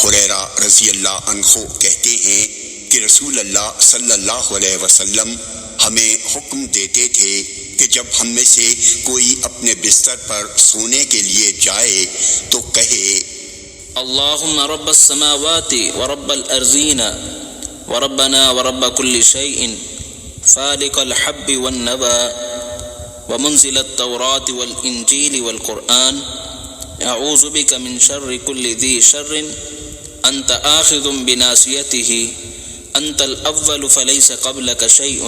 ہریرہ رضی اللہ عنہ کہتے ہیں کہ رسول اللہ صلی اللہ علیہ وسلم ہمیں حکم دیتے تھے کہ جب ہم میں سے کوئی اپنے بستر پر سونے کے لیے جائے تو کہے اللہم رب السماوات ورب الارضین وربنا ورب كل شيء فالق الحب والنبا ومنزل التوراة والإنجيل والقرآن أعوذ بك من شر كل ذي شر أنت آخذ بناصيته أنت الأول فليس قبلك شيء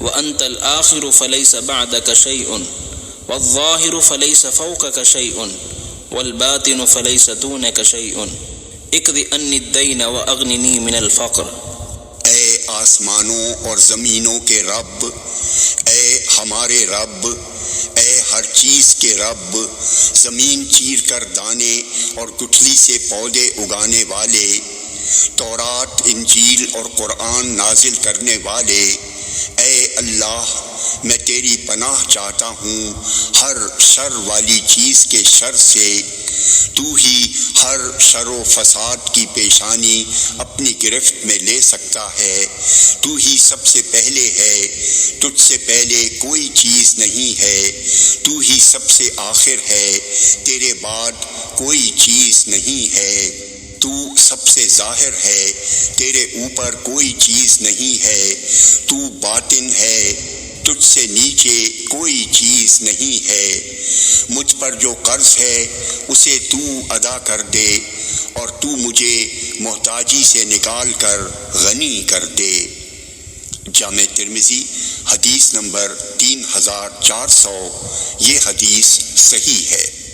وأنت الآخر فليس بعدك شيء والظاهر فليس فوقك شيء والباطن فليس دونك شيء اقض عني الدين وأغنني من الفقر۔ اے آسمانوں اور زمینوں کے رب، اے ہمارے رب، اے ہر چیز کے رب، زمین چیر کر دانے اور گٹھلی سے پودے اگانے والے، تورات، انجیل اور قرآن نازل کرنے والے، اے اللہ میں تیری پناہ چاہتا ہوں ہر شر والی چیز کے شر سے۔ تو ہی ہر شر و فساد کی پیشانی اپنی گرفت میں لے سکتا ہے۔ تو ہی سب سے پہلے ہے، تجھ سے پہلے کوئی چیز نہیں ہے۔ تو ہی سب سے آخر ہے، تیرے بعد کوئی چیز نہیں ہے۔ تو سب سے ظاہر ہے، تیرے اوپر کوئی چیز نہیں ہے۔ تو باطن ہے، تجھ سے نیچے کوئی چیز نہیں ہے۔ مجھ پر جو قرض ہے اسے تو ادا کر دے اور تو مجھے محتاجی سے نکال کر غنی کر دے۔ جامع ترمذی حدیث نمبر 3400۔ یہ حدیث صحیح ہے۔